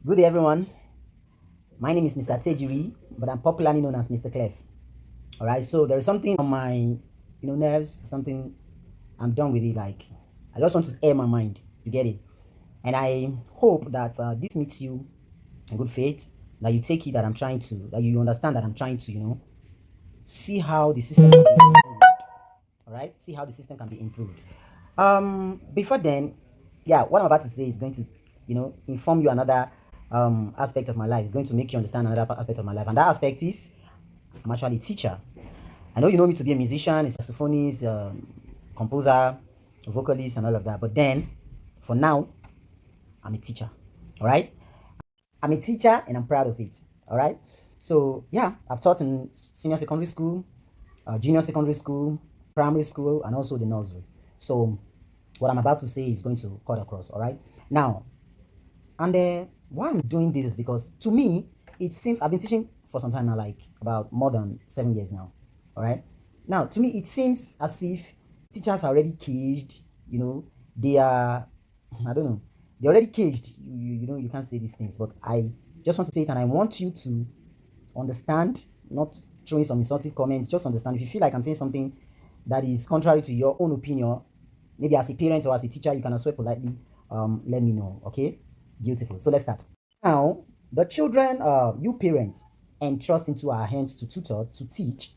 Good day, everyone. My name is Mr. Tejiri, but I'm popularly known as Mr. Clef. All right, so there is something on my, nerves. Something I'm done with it. Like I just want to air my mind. You get it? And I hope that this meets you in good faith. That you take it that I'm trying to, that you understand that I'm trying to, see how the system can be improved. All right, see how the system can be improved. Before then, yeah, what I'm about to say is going to, inform you another aspect of my life. It's going to make you understand another aspect of my life, and that aspect is I'm actually a teacher. I know you know me to be a musician, a saxophonist, composer, vocalist, and all of that. But then, for now, I'm a teacher. All right, I'm a teacher, and I'm proud of it. All right. So yeah, I've taught in senior secondary school, junior secondary school, primary school, and also the nursery. So what I'm about to say is going to cut across. All right. Now, and why I'm doing this is because to me, it seems I've been teaching for some time now, like about more than 7 years now. All right. Now, to me, it seems as if teachers are already caged. They are, I don't know, they're already caged. You can't say these things, but I just want to say it, and I want you to understand, not throwing some insulting comments. Just understand. If you feel like I'm saying something that is contrary to your own opinion, maybe as a parent or as a teacher, you can as well politely let me know. Okay, beautiful. So let's start. Now, the children, you parents, entrust into our hands to tutor, to teach.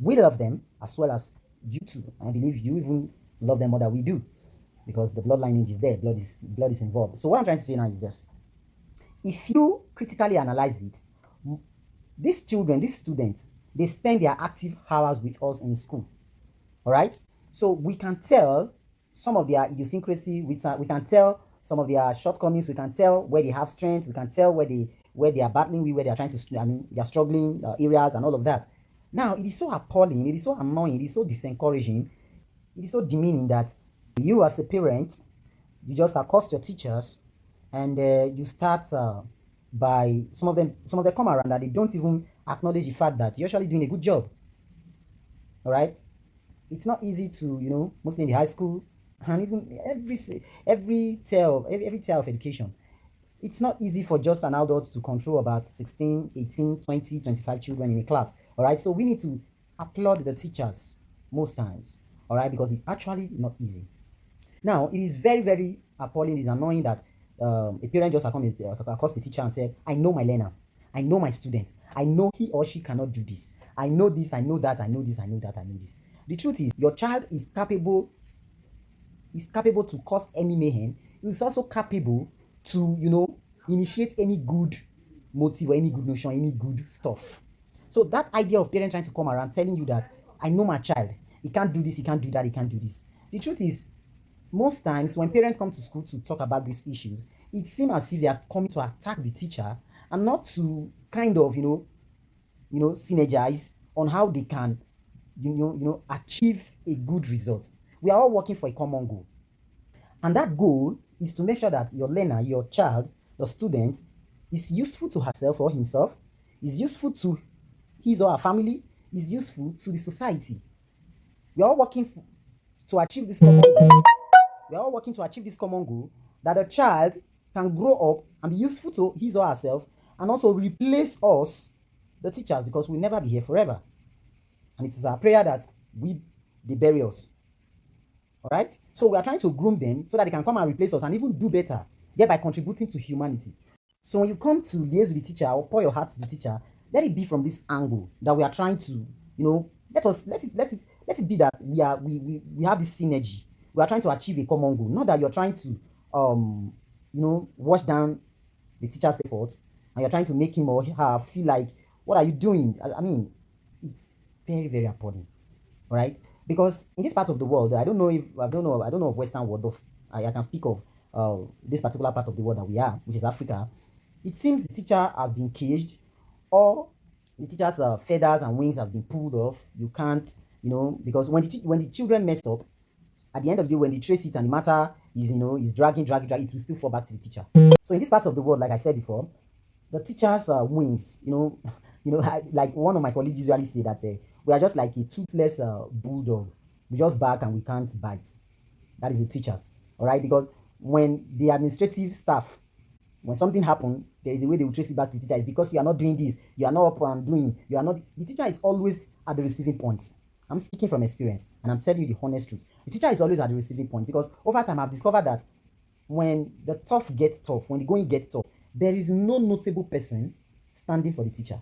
We love them as well as you too. I believe you even love them more than we do because the blood lineage is there. Blood is involved. So what I'm trying to say now is this: if you critically analyze it, these children, these students, they spend their active hours with us in school. All right. So we can tell some of their idiosyncrasy. We can tell some of their shortcomings. We can tell where they have strength. We can tell where they are battling with, where they are trying to. I mean, they are struggling areas and all of that. Now it is so appalling. It is so annoying. It is so disencouraging. It is so demeaning that you, as a parent, you just accost your teachers, and you start by some of them come around that they don't even acknowledge the fact that you're actually doing a good job. All right. It's not easy to, mostly in the high school and even every tier of education, it's not easy for just an adult to control about 16, 18, 20, 25 children in a class. All right, so we need to applaud the teachers most times. All right, because it's actually not easy. Now, it is very, very appalling, it's annoying that a parent just comes across the teacher and said, I know my learner, I know my student, I know he or she cannot do this. I know this, I know that, I know this, I know that, I know this. The truth is, your child is capable to cause any mayhem. He's also capable to, initiate any good motive or any good notion, any good stuff. So that idea of parents trying to come around telling you that I know my child, he can't do this, he can't do that, he can't do this. The truth is, most times when parents come to school to talk about these issues, it seems as if they are coming to attack the teacher and not to kind of, synergize on how they can, achieve a good result. We are all working for a common goal. And that goal is to make sure that your learner, your child, your student is useful to herself or himself, is useful to his or her family, is useful to the society. We are all working to achieve this common goal. We are all working to achieve this common goal that a child can grow up and be useful to his or herself and also replace us, the teachers, because we'll never be here forever. And it is our prayer that they bury us. All right. So we are trying to groom them so that they can come and replace us and even do better, thereby contributing to humanity. So when you come to liaise with the teacher or pour your heart to the teacher, let it be from this angle that we are trying to, let it be that we have this synergy. We are trying to achieve a common goal. Not that you're trying to wash down the teacher's efforts and you're trying to make him or her feel like, what are you doing? I mean, it's very, very appalling. All right, because in this part of the world, I don't know of Western world, but I can speak of this particular part of the world that we are, which is Africa. It seems the teacher has been caged, or the teacher's feathers and wings have been pulled off. You can't, because when the children mess up, at the end of the day, when they trace it and the matter is dragging, it will still fall back to the teacher. So in this part of the world, like I said before, the teachers' wings, like one of my colleagues usually say that we are just like a toothless bulldog. We just bark and we can't bite. That is the teachers, all right? Because when the administrative staff when something happened, there is a way they will trace it back to the teacher. It's because you are not doing this, you are not up and doing, you are not. The teacher is always at the receiving point. I'm speaking from experience, and I'm telling you the honest truth. The teacher is always at the receiving point because over time I've discovered that when the tough gets tough, when the going gets tough, there is no notable person standing for the teacher.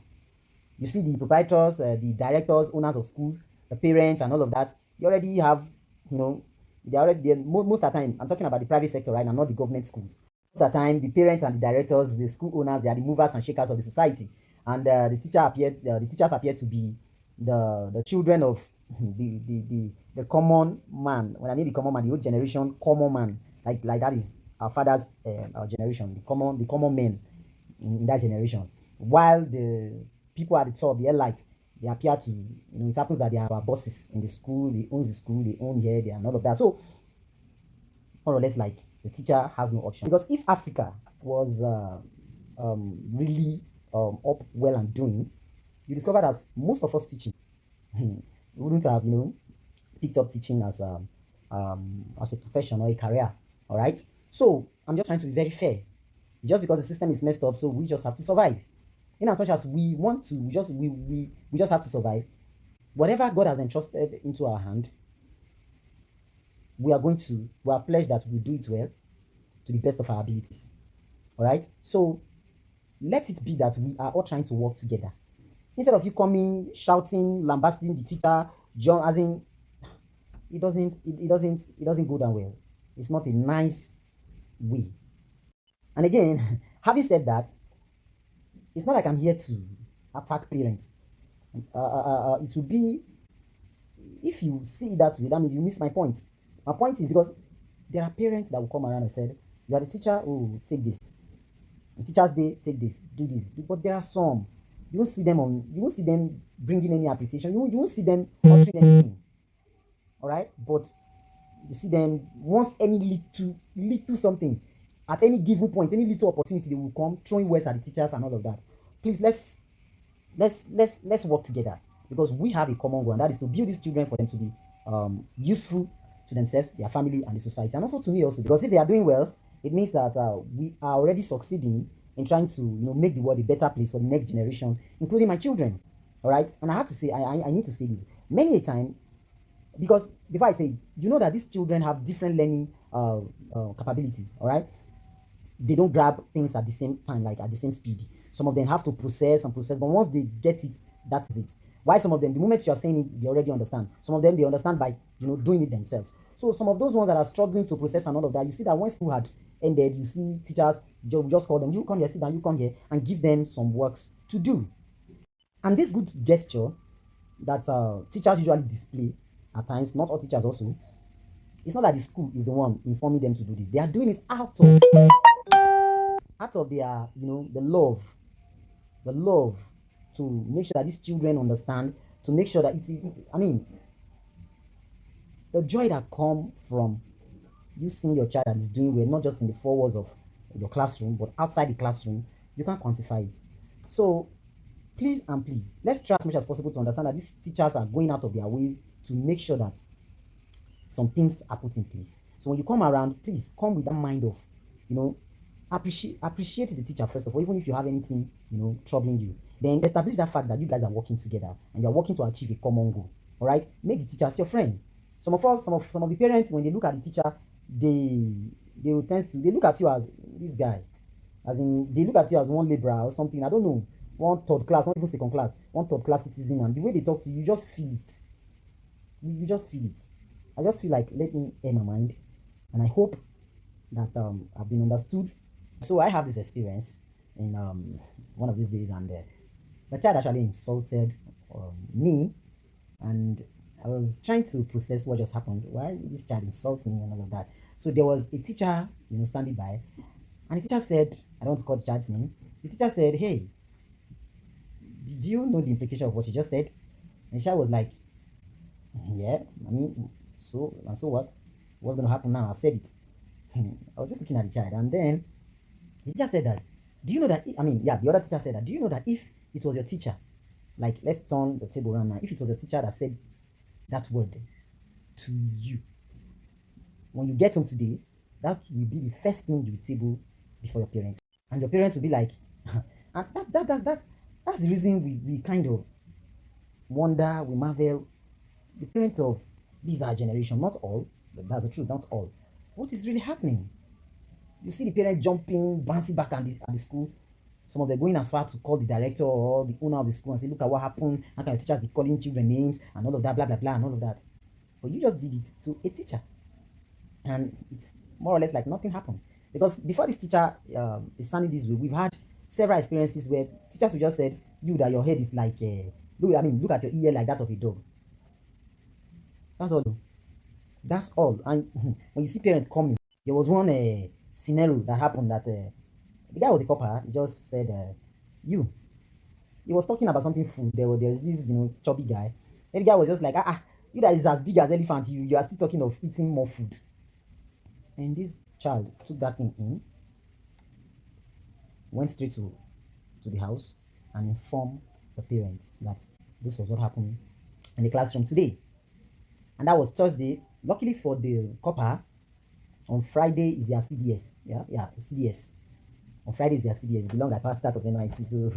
You see the proprietors, the directors, owners of schools, the parents, and all of that. You already have, you know, they already most of the time. I'm talking about the private sector, right? And not the government schools. Most of the time, the parents and the directors, the school owners, they are the movers and shakers of the society, and the teachers appear to be the children of the common man. When I mean the common man, the old generation common man, like that is our father's our generation, the common men in that generation. While the people at the top, the elites, they appear to, it happens that they are our bosses in the school, they own the school, they own here, they and all of that. So, more or less, like the teacher has no option. Because if Africa was really up well and doing, you discover that most of us teaching wouldn't have, picked up teaching as a profession or a career. All right. So I'm just trying to be very fair. Just because the system is messed up, so we just have to survive. In as much as we want to, we just have to survive. Whatever God has entrusted into our hand, we have pledged that we will do it well to the best of our abilities. All right. So let it be that we are all trying to work together. Instead of you coming, shouting, lambasting the teacher, John, as in, it doesn't go down well. It's not a nice way. And again, having said that, it's not like I'm here to attack parents. It will be, if you see it that way, that means you miss my point. My point is because there are parents that will come around and say, you are the teacher, oh, take this. On Teachers Day, take this, do this. But there are some, you won't see them bringing any appreciation. You won't see them uttering anything. All right? But you see them, once any little something, at any given point, any little opportunity, they will come throwing words at the teachers and all of that. Please, let's work together, because we have a common goal, and that is to build these children for them to be useful to themselves, their family, and the society, and also to me also, because if they are doing well, it means that we are already succeeding in trying to make the world a better place for the next generation, including my children. All right. And I have to say, I need to say this many a time, because before I say, you know that these children have different learning capabilities. All right. They don't grab things at the same time, like at the same speed. Some of them have to process and process, but once they get it, that is it. Why some of them, the moment you are saying it, they already understand. Some of them, they understand by doing it themselves. So some of those ones that are struggling to process and all of that, you see that when school had ended, you see teachers just call them, you come here, sit down, you come here, and give them some works to do. And this good gesture that teachers usually display at times, not all teachers also, it's not that the school is the one informing them to do this. They are doing it out of their, the love to make sure that these children understand, to make sure that I mean, the joy that come from you seeing your child that is doing well, not just in the four walls of your classroom, but outside the classroom, you can't quantify it. So please and please, let's try as much as possible to understand that these teachers are going out of their way to make sure that some things are put in place. So when you come around, please come with that mind of, appreciate the teacher first of all, even if you have anything, troubling you. Then establish that fact that you guys are working together and you are working to achieve a common goal. All right, make the teachers your friend. Some of the parents, when they look at the teacher, they will tend to, they look at you as this guy, as in they look at you as one laborer or something. I don't know, one third class, not even second class, one third class citizen, and the way they talk to you, you just feel it. You just feel it. I just feel like, let me air my mind, and I hope that I've been understood. So I have this experience in one of these days, and the child actually insulted me, and I was trying to process what just happened. Why would this child insult me and all of that? So there was a teacher, standing by, and the teacher said, I don't want to call the child's name. The teacher said, "Hey, do you know the implication of what you just said?" And the child was like, "Yeah, I mean, so what? What's gonna happen now? I've said it." I was just looking at the child, and then the teacher said that, "Do you know that?" I mean, yeah, the other teacher said that. "Do you know that if it was your teacher, like, let's turn the table around now. If it was your teacher that said that word to you, when you get home today, that will be the first thing you will table before your parents." And your parents will be like, and that's the reason we kind of wonder, we marvel. The parents of these our generation, not all, but that's the truth, not all. What is really happening? You see the parents jumping, bouncing back at the school. Some of them going as far to call the director or the owner of the school and say, look at what happened. How can your teachers be calling children names and all of that, blah, blah, blah, and all of that. But you just did it to a teacher. And it's more or less like nothing happened. Because before this teacher is sounding this way, we've had several experiences where teachers will just said, you, that your head is like, look at your ear like that of a dog. That's all. That's all. And when you see parents coming, there was one scenario that happened that the guy was a copper. He just said, you. He was talking about something food. There's this, chubby guy. And the guy was just like, you that is as big as elephant, you are still talking of eating more food. And this child took that thing in, went straight to the house and informed the parents that this was what happened in the classroom today. And that was Thursday. Luckily for the copper, on Friday is their CDS. Yeah, CDS. On Friday is their CDS. It belong I passed that of NYC, so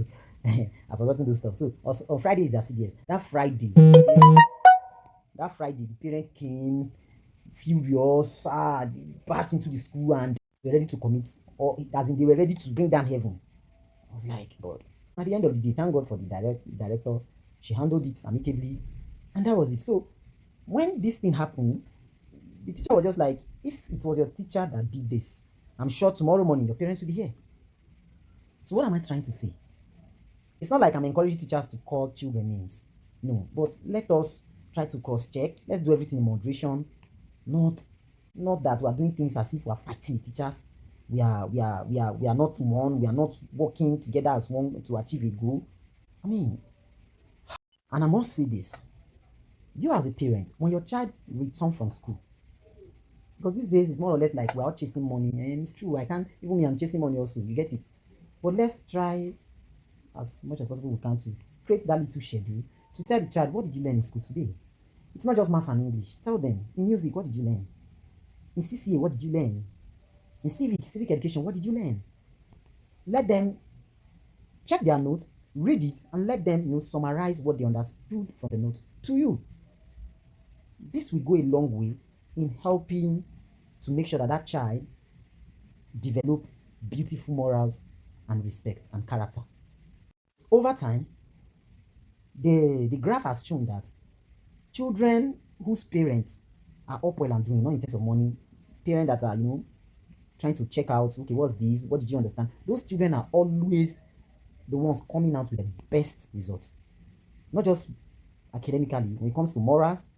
I've forgotten those stuff. So on Friday is their CDS. That Friday, the parent came furious, bashed into the school and were ready to commit, or as in they were ready to bring down heaven. I was like, God. At the end of the day, thank God for the director. She handled it amicably, and that was it. So when this thing happened, the teacher was just like, if it was your teacher that did this, I'm sure tomorrow morning your parents will be here. So what am I trying to say? It's not like I'm encouraging teachers to call children names. No, but let us try to cross-check. Let's do everything in moderation. Not that we are doing things as if we are fighting the teachers. We are not one. We are not working together as one to achieve a goal. I mean, and I must say this: you as a parent, when your child returns from school, because these days it's more or less like we're all chasing money, and it's true. I can't even me. I'm chasing money also. You get it? But let's try as much as possible we can to create that little schedule to tell the child, what did you learn in school today? It's not just math and English. Tell them in music, what did you learn? In CCA, what did you learn? In civic education, what did you learn? Let them check their notes, read it, and let them summarize what they understood from the notes to you. This will go a long way in helping to make sure that that child develop beautiful morals and respect and character. Over time, the graph has shown that children whose parents are up well and doing, not in terms of money, parents that are, trying to check out, okay, what's this? What did you understand? Those children are always the ones coming out with the best results. Not just academically, when it comes to morals,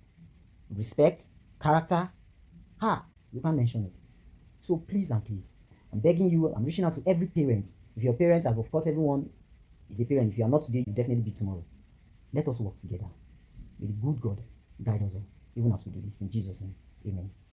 respect, character, you can't mention it. So please and please, I'm begging you, I'm reaching out to every parent. If you're a parent, and of course everyone is a parent, if you are not today, you'll definitely be tomorrow. Let us work together. May the good God guide us all, even as we do this. In Jesus' name, amen.